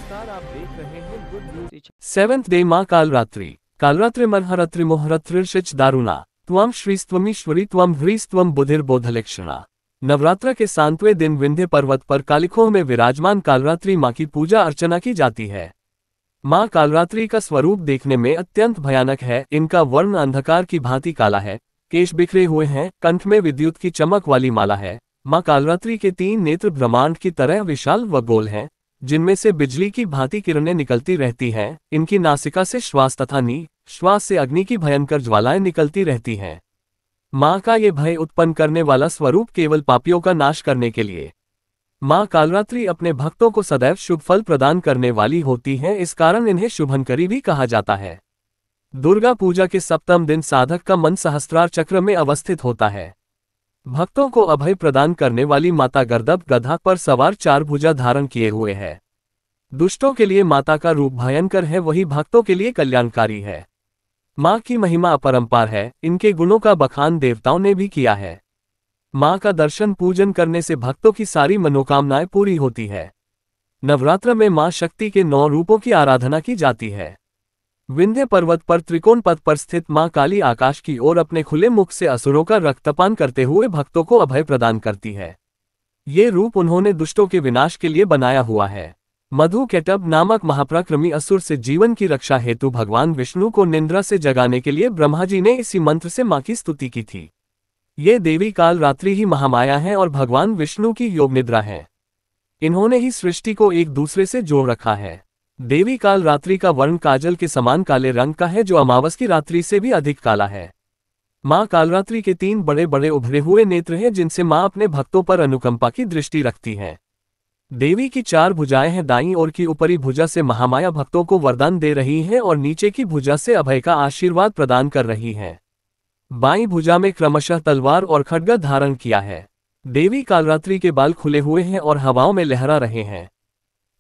नमस्कार, आप देख रहे हैं गुड न्यूज। 7th डे माँ कालरात्रि। कालरात्रि मर्हरात्रि मोहरात्रिर्षिच दारुणा त्वं श्रीस्त्वमीश्वरी त्वं ह्रीस्त्वं बुधिर्बोधलक्षणा। नवरात्र के 7वें दिन विंध्य पर्वत पर कालिखोह में विराजमान कालरात्रि माँ की पूजा अर्चना की जाती है। माँ कालरात्रि का स्वरूप देखने में अत्यंत भयानक है। इनका वर्ण अंधकार की भांति काला है, केश बिखरे हुए हैं, कंठ में विद्युत की चमक वाली माला है। माँ कालरात्रि के 3 नेत्र ब्रह्मांड की तरह विशाल व गोल हैं, जिनमें से बिजली की भांति किरणें निकलती रहती हैं। इनकी नासिका से श्वास तथा श्वास से अग्नि की भयंकर ज्वालाएं निकलती रहती हैं। माँ का ये भय उत्पन्न करने वाला स्वरूप केवल पापियों का नाश करने के लिए। माँ कालरात्रि अपने भक्तों को सदैव शुभ फल प्रदान करने वाली होती हैं, इस कारण इन्हें शुभंकरी भी कहा जाता है। दुर्गा पूजा के 7वें दिन साधक का मन सहस्त्रार चक्र में अवस्थित होता है। भक्तों को अभय प्रदान करने वाली माता गर्दभ गधा पर सवार 4 भुजा धारण किए हुए है। दुष्टों के लिए माता का रूप भयंकर है, वही भक्तों के लिए कल्याणकारी है। माँ की महिमा अपरंपार है, इनके गुणों का बखान देवताओं ने भी किया है। माँ का दर्शन पूजन करने से भक्तों की सारी मनोकामनाएं पूरी होती है। नवरात्र में माँ शक्ति के 9 रूपों की आराधना की जाती है। विंध्य पर्वत पर त्रिकोण पथ पर स्थित माँ काली आकाश की ओर अपने खुले मुख से असुरों का रक्तपान करते हुए भक्तों को अभय प्रदान करती है। ये रूप उन्होंने दुष्टों के विनाश के लिए बनाया हुआ है। मधुकैटभ नामक महापराक्रमी असुर से जीवन की रक्षा हेतु भगवान विष्णु को निद्रा से जगाने के लिए ब्रह्मा जी ने इसी मंत्र से माँ की स्तुति की थी। ये देवी कालरात्रि ही महामाया है और भगवान विष्णु की योग निद्रा है। इन्होंने ही सृष्टि को एक दूसरे से जोड़ रखा है। देवी कालरात्रि का वर्ण काजल के समान काले रंग का है, जो अमावस की रात्रि से भी अधिक काला है। माँ कालरात्रि के 3 बड़े बड़े उभरे हुए नेत्र हैं, जिनसे माँ अपने भक्तों पर अनुकंपा की दृष्टि रखती हैं। देवी की 4 भुजाएं हैं। दाईं ओर की ऊपरी भुजा से महामाया भक्तों को वरदान दे रही हैं और नीचे की भुजा से अभय का आशीर्वाद प्रदान कर रही हैं। बाईं भुजा में क्रमशः तलवार और खड्ग धारण किया है। देवी कालरात्रि के बाल खुले हुए हैं और हवाओं में लहरा रहे हैं।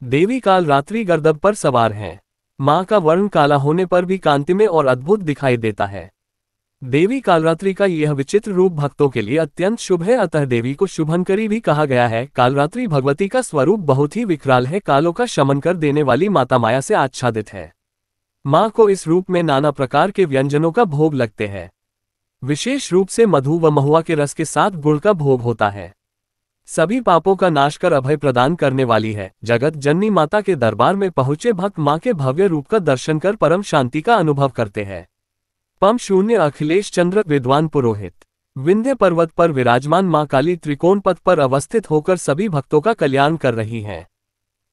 देवी कालरात्रि गर्दभ पर सवार हैं। माँ का वर्ण काला होने पर भी कांतिमय और अद्भुत दिखाई देता है। देवी कालरात्रि का यह विचित्र रूप भक्तों के लिए अत्यंत शुभ है, अतः देवी को शुभंकरी भी कहा गया है। कालरात्रि भगवती का स्वरूप बहुत ही विकराल है, कालों का शमन कर देने वाली माता माया से आच्छादित है। माँ को इस रूप में नाना प्रकार के व्यंजनों का भोग लगते हैं। विशेष रूप से मधु व महुआ के रस के साथ गुड़ का भोग होता है। सभी पापों का नाश कर अभय प्रदान करने वाली है। जगत जननी माता के दरबार में पहुंचे भक्त माँ के भव्य रूप का दर्शन कर परम शांति का अनुभव करते हैं। पम शून्य अखिलेश चंद्र विद्वान पुरोहित। विंध्य पर्वत पर विराजमान माँ काली त्रिकोण पथ पर अवस्थित होकर सभी भक्तों का कल्याण कर रही हैं।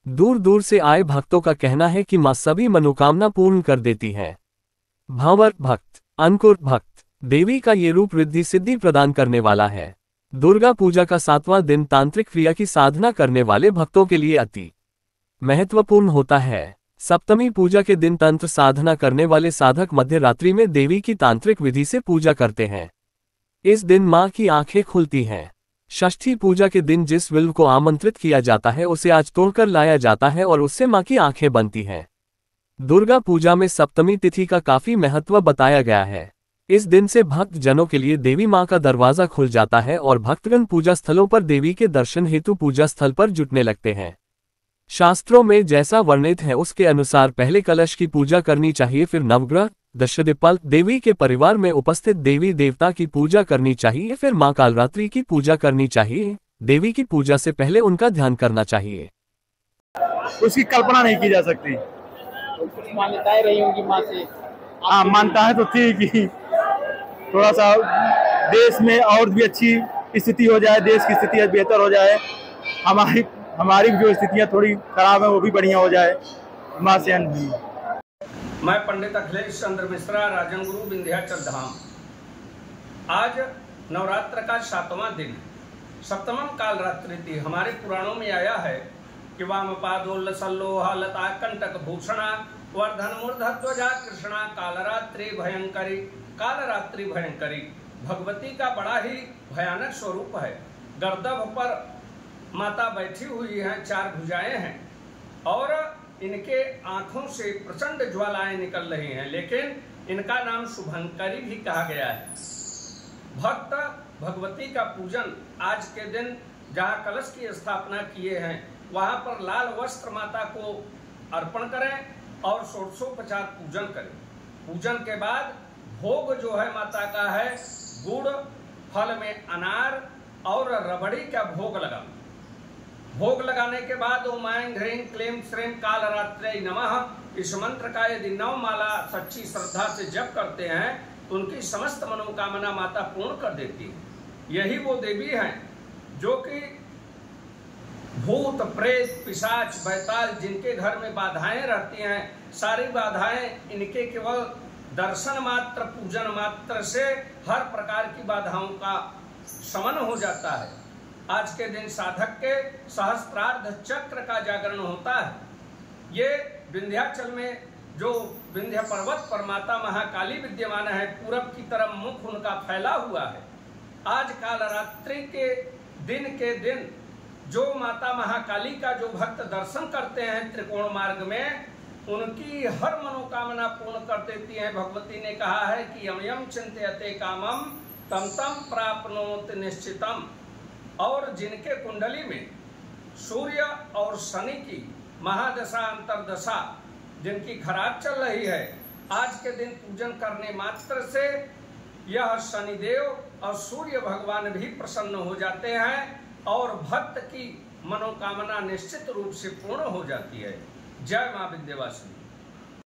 दूर दूर से आए भक्तों का कहना है कि माँ सभी मनोकामना पूर्ण कर देती है। भंवर भक्त, अंकुर भक्त। देवी का ये रूप रिद्धि सिद्धि प्रदान करने वाला है। दुर्गा पूजा का 7वां दिन तांत्रिक क्रिया की साधना करने वाले भक्तों के लिए अति महत्वपूर्ण होता है। सप्तमी पूजा के दिन तंत्र साधना करने वाले साधक मध्य रात्रि में देवी की तांत्रिक विधि से पूजा करते हैं। इस दिन माँ की आंखें खुलती हैं। षष्ठी पूजा के दिन जिस विल्व को आमंत्रित किया जाता है उसे आज तोड़कर लाया जाता है और उससे माँ की आंखें बनती हैं। दुर्गा पूजा में सप्तमी तिथि का काफी महत्व बताया गया है। इस दिन से भक्त जनों के लिए देवी माँ का दरवाजा खुल जाता है और भक्तगण पूजा स्थलों पर देवी के दर्शन हेतु पूजा स्थल पर जुटने लगते हैं। शास्त्रों में जैसा वर्णित है उसके अनुसार पहले कलश की पूजा करनी चाहिए, फिर नवग्रह दशदिक्पाल देवी के परिवार में उपस्थित देवी देवता की पूजा करनी चाहिए, फिर माँ कालरात्रि की पूजा करनी चाहिए। देवी की पूजा से पहले उनका ध्यान करना चाहिए। उसकी कल्पना नहीं की जा सकती। तो कुछ मान्यताएं रही होंगी माँ से। हाँ, मानता है तो थी कि थोड़ा सा देश में और भी अच्छी स्थिति हो जाए, देश की स्थिति बेहतर हो जाए, हमारी जो स्थितियाँ थोड़ी खराब है वो भी बढ़िया हो जाए। माँ से मैं पंडित अखिलेश चंद्र मिश्रा, राजन गुरु, विंध्याचल धाम। आज नवरात्र का 7वां दिन, सप्तमम कालरात्रि थी। हमारे पुराणों में आया है कि वामपादोल्ल सल्लोहा लता कंटक भूषणा वर्धन मूर्धध्वजा कृष्णा कालरात्रि भयंकरी। कालरात्रि भयंकरी भगवती का बड़ा ही भयानक स्वरूप है। गर्दभ पर माता बैठी हुई हैं, 4 भुजाएं हैं और इनके आंखों से प्रचंड ज्वालाएं निकल रही हैं, लेकिन इनका नाम शुभंकरी भी कहा गया है। भक्त भगवती का पूजन आज के दिन जहाँ कलश की स्थापना किए हैं वहाँ पर लाल वस्त्र माता को अर्पण करें और षोडशोपचार पूजन करें। पूजन के बाद भोग जो है माता का है गुड़, फल में अनार और रबड़ी का भोग लगा। भोग लगाने के बाद ओम ऐं ह्रीं क्लीं श्रीं कालरात्रै नमः इस मंत्र का यदि 9 माला सच्ची श्रद्धा से जप करते हैं तो उनकी समस्त मनोकामना माता पूर्ण कर देती है। यही वो देवी हैं जो कि भूत प्रेत पिशाच बैताल जिनके घर में बाधाएं रहती हैं, सारी बाधाएं इनके केवल दर्शन मात्र पूजन मात्र से हर प्रकार की बाधाओं का शमन हो जाता है। आज के दिन साधक के सहस्त्रार्ध चक्र का जागरण होता है। ये विंध्याचल में जो विंध्य पर्वत पर माता महाकाली विद्यमान है, पूरब की तरफ मुख उनका फैला हुआ है। आज कालरात्रि के दिन जो माता महाकाली का जो भक्त दर्शन करते हैं त्रिकोण मार्ग में, उनकी हर मनोकामना पूर्ण कर देती है। भगवती ने कहा है कि यम यम चिंतयते कामम तम तम प्राप्नोति निश्चितम। और जिनके कुंडली में सूर्य और शनि की महादशा अंतरदशा जिनकी खराब चल रही है, आज के दिन पूजन करने मात्र से यह शनिदेव और सूर्य भगवान भी प्रसन्न हो जाते हैं और भक्त की मनोकामना निश्चित रूप से पूर्ण हो जाती है। जय मां विंध्यवासिनी।